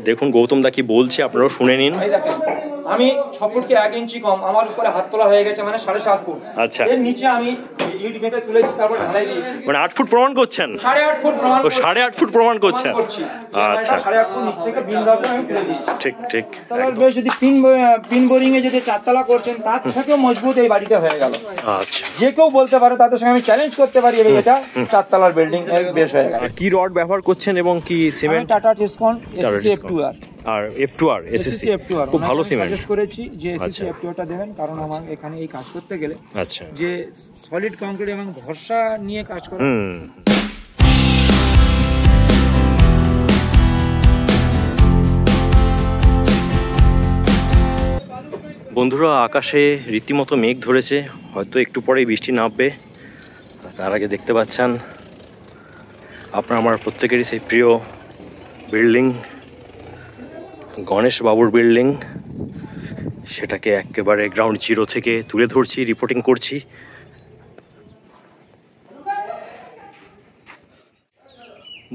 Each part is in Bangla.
দেখুন গৌতম দা কি বলছে, আপনারাও শুনে নিন। আমি 6 ফুটকে 1 ইঞ্চি কম, আমার উপরে হাত তোলা হয়ে গেছে, মানে 7.5 ফুট। আচ্ছা, এর নিচে আমি ইট গেঁথে তুলেছি, তারপর ঢালাই দিয়েছি। মানে 8 ফুট প্রমাণ করছেন? 8.5 ফুট প্রমাণ। ও 8.5 ফুট প্রমাণ করছেন। আচ্ছা, 8.5 ফুট নিচ থেকে বিম ধরে আমি তুলে দিয়েছি। ঠিক ঠিক। তাহলে বেশ, যদি পিন বোরিং এ যদি 4 তলা করছেন, তার থেকেও মজবুত এই বাড়িটা হয়ে গেল। আচ্ছা, যে কেউ বলতে পারে, তাদের সঙ্গে আমি চ্যালেঞ্জ করতে পারি এটা 4 তলার বিল্ডিং এর বেশ হয়ে গেল। কি রড ব্যবহার করছেন এবং কি cement? Tata Tiscon SSC F2R। আর F2R এসএসসি খুব ভালো সিমেন্ট সাজেস্ট করেছি যে এসএসসি F2R টা দেবেন, কারণ আমার এখানে এই কাজ করতে গেলে আচ্ছা যে সলিড কংক্রিট এবং ভরসা নিয়ে কাজ করা। বন্ধুরা, আকাশে রীতিমতো মেঘ ধরেছে, হয়তো একটু পরেই বৃষ্টি নামবে। তার আগে দেখতে পাচ্ছেন আপনার আমার প্রত্যেকেরই সেই প্রিয় বিল্ডিং, গণেশ বাবুর বিল্ডিং, সেটাকে একেবারে গ্রাউন্ড জিরো থেকে তুলে ধরছি, রিপোর্টিং করছি।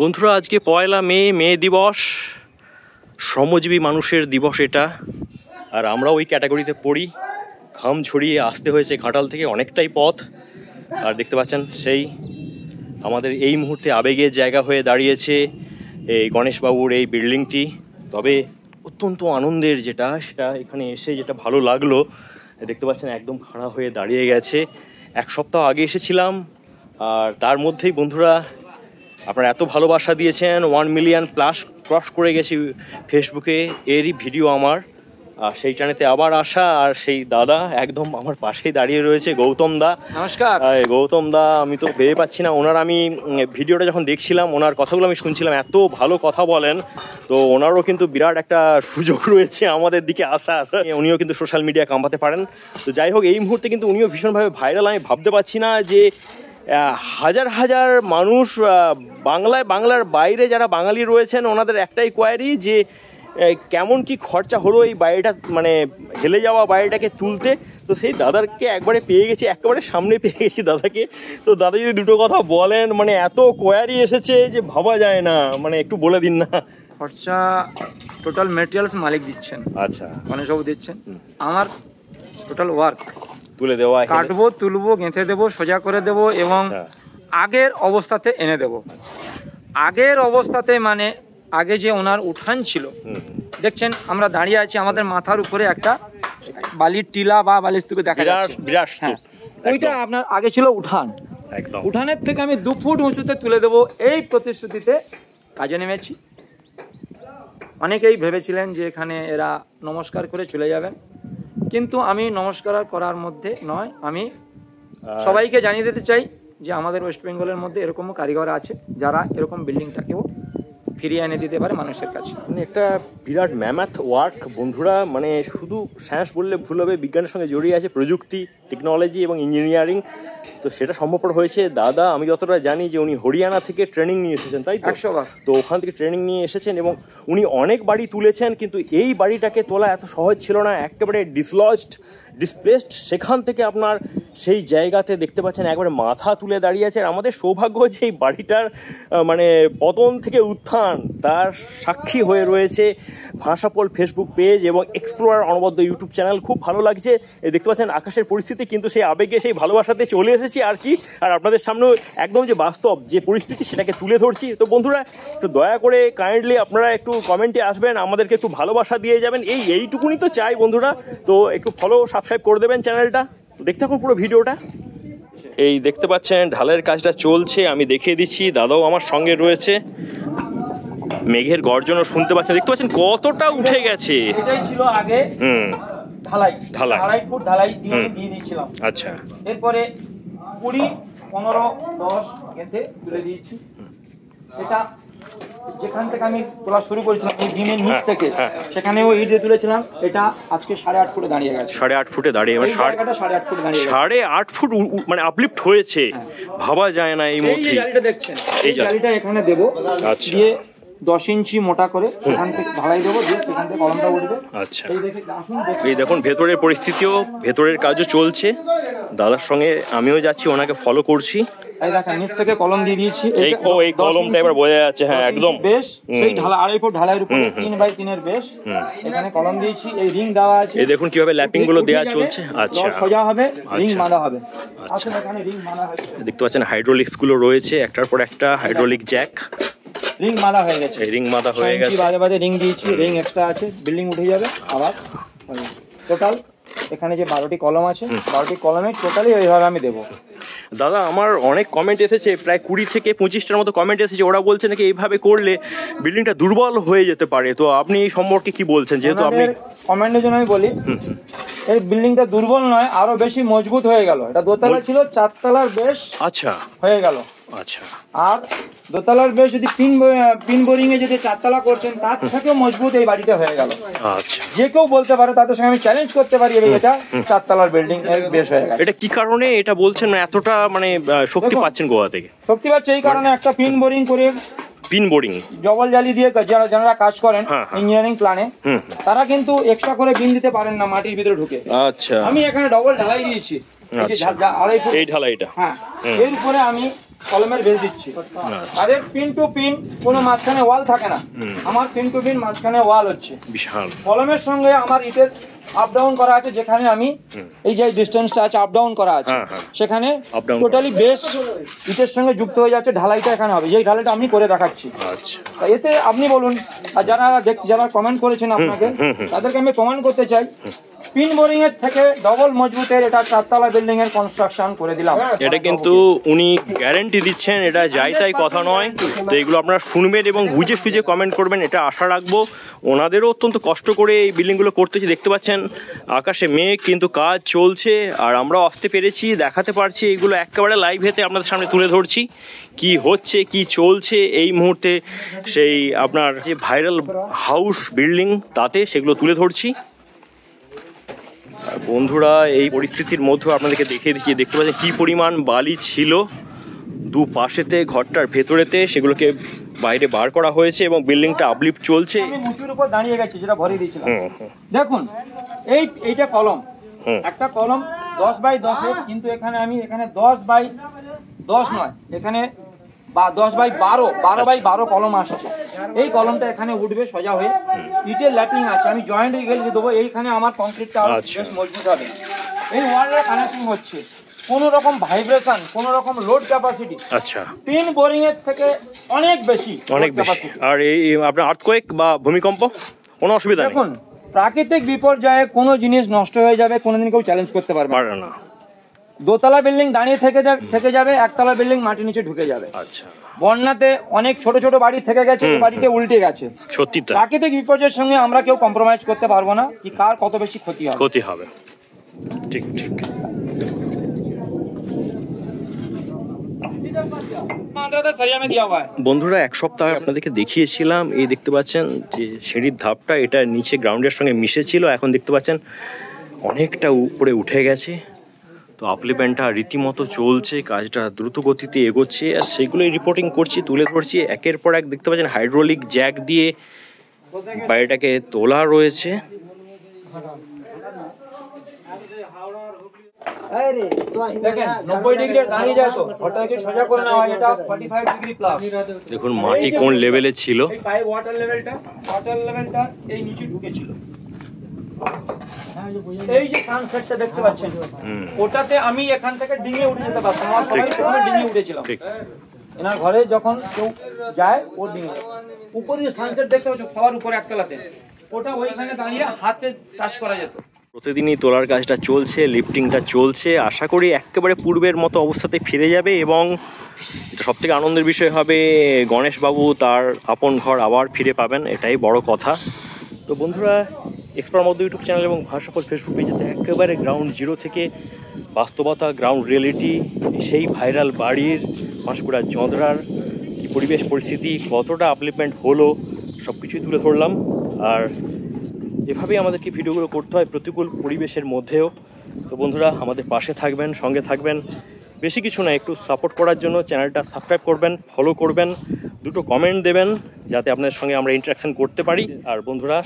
বন্ধুরা, আজকে 1 মে দিবস, শ্রমজীবী মানুষের দিবস এটা। আর আমরা ওই ক্যাটাগরিতে পড়ি, ঘাম ঝরিয়ে আসতে হয়েছে ঘাটাল থেকে অনেকটাই পথ। আর দেখতে পাচ্ছেন সেই আমাদের এই মুহূর্তে আবেগের জায়গা হয়ে দাঁড়িয়েছে এই গণেশবাবুর এই বিল্ডিংটি। তবে অত্যন্ত আনন্দের যেটা, সেটা এখানে এসে যেটা ভালো লাগলো, দেখতে পাচ্ছেন একদম খাড়া হয়ে দাঁড়িয়ে গেছে। 1 সপ্তাহ আগে এসেছিলাম, আর তার মধ্যেই বন্ধুরা আপনারা এত ভালোবাসা দিয়েছেন, 1 মিলিয়ন প্লাস ক্রস করে গেছি ফেসবুকে, এরই ভিডিও আমার। আর সেই টানেতে আবার আসা, আর সেই দাদা একদম আমার পাশেই দাঁড়িয়ে রয়েছে, গৌতম দা। নমস্কার। গৌতম দা, আমি তো ভেবে পাচ্ছি না, ওনার আমি ভিডিওটা যখন দেখছিলাম, ওনার কথাগুলো আমি শুনছিলাম, এত ভালো কথা বলেন। তো ওনারও কিন্তু বিরাট একটা সুযোগ রয়েছে আমাদের দিকে আসার, উনিও কিন্তু সোশ্যাল মিডিয়া কামাতে পারেন। তো যাই হোক, এই মুহূর্তে কিন্তু উনিও ভীষণভাবে ভাইরাল। আমি ভাবতে পারছি না যে হাজার হাজার মানুষ বাংলার বাইরে যারা বাঙালি রয়েছেন, ওনাদের একটাই কোয়ারি যে কেমন কি খরচা হলো এই বাড়িটা, মানে হেলে যাওয়া বাড়িটাকে তুলতে। তো সেই দাদাকে একবারে পেয়ে গেছি, একেবারে সামনে পেয়ে গেছি দাদাকে। তো দাদা যদি দুটো কথা বলেন, মানে এত কোয়ারি এসেছে যে ভাবা যায় না, মানে একটু বলে দিন না। খরচা টোটাল ম্যাটেরিয়ালস মালিক দিচ্ছেন। আচ্ছা, গণেশবাবু দিচ্ছেন। আমার টোটাল ওয়ার্ক তুলে দেওয়া, কাটবো, তুলবো, গেঁথে দেবো, সোজা করে দেবো এবং আগের অবস্থাতে এনে দেবো। আগের অবস্থাতে মানে আগে যে ওনার উঠান ছিল, দেখছেন আমরা দাঁড়িয়ে আছি, আমাদের মাথার উপরে একটা বালির টিলা বা বালির স্তূপ দেখা যাচ্ছে, ওইটা আপনার আগে ছিল উঠান। উঠানের থেকে আমি 2 ফুট উঁচুতে তুলে দেবো, এই প্রতিশ্রুতিতে কাজে নেমেছি। অনেকেই ভেবেছিলেন যে এখানে এরা নমস্কার করে চলে যাবেন, কিন্তু আমি নমস্কার করার মধ্যে নয়, আমি সবাইকে জানিয়ে দিতে চাই যে আমাদের ওয়েস্ট বেঙ্গলের মধ্যে এরকমও কারিগর আছে যারা এরকম বিল্ডিংটাকেও ফিরিয়ে এনে দিতে পারে মানুষের কাছে। মানে একটা বিরাট ম্যামাথ ওয়ার্ক বন্ধুরা, মানে শুধু সায়েন্স বললে ভুল হবে, বিজ্ঞানের সঙ্গে জড়িয়ে আছে প্রযুক্তি, টেকনোলজি এবং ইঞ্জিনিয়ারিং। তো সেটা সম্ভবপর হয়েছে। দাদা, আমি যতটা জানি যে উনি হরিয়ানা থেকে ট্রেনিং নিয়ে এসেছেন, তাই 100 বার। তো ওখান থেকে ট্রেনিং নিয়ে এসেছেন এবং উনি অনেক বাড়ি তুলেছেন, কিন্তু এই বাড়িটাকে তোলা এত সহজ ছিল না, একেবারে ডিসপ্লেসড। সেখান থেকে আপনার সেই জায়গাতে দেখতে পাচ্ছেন একবারে মাথা তুলে দাঁড়িয়ে আছে। আর আমাদের সৌভাগ্য যে এই বাড়িটার মানে পতন থেকে উত্থান, তার সাক্ষী হয়ে রয়েছে ভাষাপোল ফেসবুক পেজ এবং এক্সপ্লোরার অনবদ্য ইউটিউব চ্যানেল। খুব ভালো লাগছে। দেখতে পাচ্ছেন আকাশের পরিস্থিতি, কিন্তু সেই আবেগে, সেই ভালোবাসাতে চলে এসেছি আর কি। আর আপনাদের সামনে একদম যে বাস্তব যে পরিস্থিতি, সেটাকে তুলে ধরছি। তো বন্ধুরা, একটু দয়া করে কাইন্ডলি আপনারা একটু কমেন্টে আসবেন, আমাদেরকে একটু ভালোবাসা দিয়ে যাবেন, এইটুকুনি তো চাই বন্ধুরা। তো একটু ফলো, সাবস্ক্রাইব করে দেবেন চ্যানেলটা। দেখতে থাকুন পুরো ভিডিওটা। এই দেখতে পাচ্ছেন ঢালের কাজটা চলছে, আমি দেখিয়ে দিচ্ছি, দাদাও আমার সঙ্গে রয়েছে। মেঘের গর্জনও শুনতে পাচ্ছেন, দেখতে পাচ্ছেন কতটা উঠে গেছে। এটাই ছিল আগে ঢালাই, 2.5 ফুট ঢালাই দিয়ে দিচ্ছিলাম। আচ্ছা, এরপরে 20, 15, 10 গেঁথে তুলে দিয়েছি। এটা যেখান থেকে আমি তোলা শুরু করেছিলাম এই বিমের নিচ থেকে, সেখানেও ইট দিয়ে তুলেছিলাম। এটা আজকে 8.5 ফুটে দাঁড়িয়ে গেছে। 8.5 ফুটে দাঁড়িয়ে, মানে 8.5 ফুট দাঁড়িয়ে, 8.5 ফুট মানে আপলিফট হয়েছে। ভাবা যায় না এই মুহূর্তে। এই জালিটা দেখছেন, এই জালিটা এখানে দেবো, দিয়ে 10 ইঞ্চি মোটা করে সেখান থেকে ঢালাই দেবো, দিয়ে সেখান থেকে কলমটা উঠবে। আচ্ছা, এই দেখুন ভেতরের পরিস্থিতিও, ভেতরের কাজও চলছে। দাদার সঙ্গে আমিও যাচ্ছি, ওনাকে ফলো করছি। এই দেখেন নিচ থেকে কলম দিয়ে দিয়েছি, এই কলমটা এবার বোঝা যাচ্ছে। হ্যাঁ একদম বেশ, সেই ঢালা 2.5 ফুট ঢালাইয়ের উপরে 3x3 এর বেশ এখানে কলম দিয়েছি। এই রিং দেওয়া আছে, এই দেখুন কিভাবে ল্যাপিং গুলো দেওয়া চলছে। আচ্ছা, সোজা হবে, রিং বাঁধা হবে। আসলে এখানে রিং বাঁধা হবে, দেখতে পাচ্ছেন হাইড্রোলিক্স গুলো রয়েছে, একটার পর একটা হাইড্রোলিক জ্যাক। রিং বাঁধা হয়ে গেছে, রিং বাঁধা হয়ে গেছে, বাদে বাদে রিং দিয়েছি, রিং এক্সট্রা আছে, বিল্ডিং উঠে যাবে। আবার টোটাল এখানে যে 12টি কলম আছে, 12টি কলমে টোটালি এইভাবে আমি দেবো। দাদা আমার অনেক কমেন্ট এসেছে, প্রায় 20 থেকে 25টার মতো কমেন্ট এসেছে। ওরা বলছে নাকি এইভাবে করলে বিল্ডিংটা দুর্বল হয়ে যেতে পারে। তো আপনি এই সম্পর্কে কি বলছেন? যেহেতু আপনি কমেন্টের জন্য আমি বলি, এই বিল্ডিংটা দুর্বল নয়, আরো বেশি মজবুত হয়ে গেল। এটা দোতলা ছিল, 4 তলার বেশ আচ্ছা হয়ে গেল। আচ্ছা, আর দোতলার বেশ যদি পিন বোরিং এ যদি 4 তলা করছেন, তার থেকেও মজবুত এই বাড়িটা হয়ে গেল। আচ্ছা, যে কেউ বলতে পারে, তাদের সঙ্গে আমি চ্যালেঞ্জ করতে পারি এটা 4 তলার বিল্ডিং এর বেশ হয়ে গেল। এটা কি কারণে এটা বলছেন? এতটা মানে শক্তি পাচ্ছেন গোয়া থেকে? শক্তি পাচ্ছে এই কারণে, একটা পিন বোরিং করে, পিন বোরিং জবল জালি দিয়ে যারা কাজ করেন ইঞ্জিনিয়ারিং প্ল্যানে, তারা কিন্তু এক্সট্রা করে বিন দিতে পারেন না মাটির ভিতরে ঢুকে। আচ্ছা, আমি এখানে ডবল ঢালাই দিয়েছি, এই ঢালাইটা। হ্যাঁ, এর উপরে আমি কলমের বেস দিচ্ছি। তাদের পিন টু পিন কোনো মাঝখানে ওয়াল থাকে না, আমার পিন টু পিন মাঝখানে ওয়াল হচ্ছে বিশাল। কলমের সঙ্গে আমার ইটের আপ ডাউন করা আছে, যেখানে আমি এই যে ডিস্টেন্সটা আছে আপ ডাউন করা আছে, সেখানে টোটালি বেস ইটের সঙ্গে যুক্ত হয়ে যাচ্ছে। ঢালাইটা এখানে হবে, যেই ঢালাইটা আমি করে দেখাচ্ছি। আচ্ছা, এতে আপনি বলুন, আর যারা কমেন্ট করেছেন আপনাকে, তাদেরকে আমি প্রমাণ করতে চাই, পিন বোরিং এর থেকে ডবল মজবুতের এটা 4 তলা বিল্ডিং এর কনস্ট্রাকশন করে দিলাম। এটা কিন্তু উনি গ্যারান্টি দিচ্ছেন, এটা যাই তাই কথা নয়। তো এগুলো আপনারা শুনবেন এবং বুঝে সুঝে কমেন্ট করবেন, এটা আশা রাখবো। ওনাদেরও অত্যন্ত কষ্ট করে এই বিল্ডিংগুলো করতেছি। দেখতে পাচ্ছেন আকাশে মেঘ, কিন্তু কাজ চলছে আর আমরা আসতে পেরেছি, দেখাতে পারছি। এইগুলো একেবারে লাইভ হেতে আপনাদের সামনে তুলে ধরছি, কি হচ্ছে কি চলছে এই মুহূর্তে। সেই আপনার যে ভাইরাল হাউস বিল্ডিং, তাতে সেগুলো তুলে ধরছি। বন্ধুরা এই পরিস্থিতির মধ্যে আপনাদেরকে দেখিয়ে দিচ্ছি, দেখতে পাচ্ছেন কি পরিমাণ বালি ছিল দুপাশেতে, ঘরটার ভেতরেতে। সেগুলোকে বাইরে বার করা হয়েছে এবং বিল্ডিংটা আপলিফট চলছে। আমি উঁচুর উপর দাঁড়িয়ে গেছি, যেটা ভরে দিয়েছিলাম। দেখুন এইটা কলম, একটা কলম 10 বাই 10 এর, কিন্তু এখানে আমি 10 বাই 10 নয়, এখানে 10 বাই 12 বাই 12 কলম আসছে। এই কলমটা এখানে উঠবে সোজা হয়ে, ইটের ল্যাপিং আছে, আমি জয়েন্ট গেলে দেবো। এইখানে আমার কংক্রিটটা বেশ মজবুত হবে। এই ওয়ালের কানেকশন হচ্ছে, কোনো রকম ভাইব্রেশন, কোনো রকম লোড ক্যাপাসিটি আচ্ছা পিন বোরিং এর থেকে অনেক বেশি। আর এই আপনার আর্থকোয়েক বা ভূমিকম্প কোনো অসুবিধা নেই। দেখুন, প্রাকৃতিক বিপর্যয়ে কোনো জিনিস নষ্ট হয়ে যাবে, কোনোদিন কেউ চ্যালেঞ্জ করতে পারবে না। দোতলা বিল্ডিং দাঁড়িয়ে থেকে যাবে, একতলা বিল্ডিং মাটির নিচে ঢুকে যাবে। আচ্ছা, বন্যাতে অনেক ছোট ছোট বাড়ি থেকে গেছে, বাড়িতে উল্টে গেছে। সত্যি প্রাকৃতিক বিপর্যয়ের সঙ্গে আমরা কেউ কম্প্রোমাইজ করতে পারবো না, কি কার কত বেশি ক্ষতি হবে। ঠিক ঠিক। বন্ধুরা এক সপ্তাহ আপনাদেরকে দেখিয়েছিলাম, এই দেখতে পাচ্ছেন যে সিঁড়ির ধাপটা, এটা নিচে গ্রাউন্ডের সঙ্গে মিশেছিল, এখন দেখতে পাচ্ছেন অনেকটা উপরে উঠে গেছে। তো আপলিমেন্টটা রীতিমতো চলছে, কাজটা দ্রুত গতিতে এগোচ্ছে, আর সেগুলোই রিপোর্টিং করছি, তুলে ধরছি একের পর এক। দেখতে পাচ্ছেন হাইড্রোলিক জ্যাক দিয়ে বাড়িটাকে তোলা রয়েছে। দেখুন মাটি কোন লেভেলে ছিল, ওয়াটার লেভেলটা এই নিচে ঢুকেছিল। এই যে সানসেটটা দেখতে পাচ্ছেন, ওটাতে আমি এখান থেকে ডিঙে উঠে যেতে পারতাম, আমার সবাই সেখানে ডিঙে উঠেছিলাম। এনার ঘরে যখন কেউ যায়, ওর ডিঙে উপরে সানসেট দেখতে পাচ্ছ, সবার উপরে একতলাতে, ওটা ওইখানে দাঁড়িয়ে হাতে টাচ করা যেত। প্রতিদিনই তোলার কাজটা চলছে, লিফটিংটা চলছে। আশা করি একেবারে পূর্বের মতো অবস্থাতে ফিরে যাবে এবং সব থেকে আনন্দের বিষয় হবে, গণেশবাবু তার আপন ঘর আবার ফিরে পাবেন, এটাই বড় কথা। তো বন্ধুরা, এক্সপ্লোর মধ্য ইউটিউব চ্যানেল এবং ভাষাপল ফেসবুক পেজেতে একেবারে গ্রাউন্ড জিরো থেকে বাস্তবতা, গ্রাউন্ড রিয়েলিটি, সেই ভাইরাল বাড়ির পাঁশকুড়া জঁদরার কি পরিবেশ পরিস্থিতি, কতটা আপলিপমেন্ট হলো, সব কিছুই তুলে ধরলাম। আর এভাবেই আমাদেরকে ভিডিওগুলো করতে হয় প্রতিকূল পরিবেশের মধ্যেও। তো বন্ধুরা, আমাদের পাশে থাকবেন, সঙ্গে থাকবেন, বেশি কিছু না, একটু সাপোর্ট করার জন্য চ্যানেলটা সাবস্ক্রাইব করবেন, ফলো করবেন, দুটো কমেন্ট দেবেন যাতে আপনাদের সঙ্গে আমরা ইন্টারাকশন করতে পারি। আর বন্ধুরা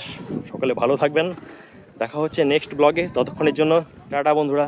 সকলে ভালো থাকবেন, দেখা হচ্ছে নেক্সট ব্লগে, ততক্ষণের জন্য টাটা বন্ধুরা।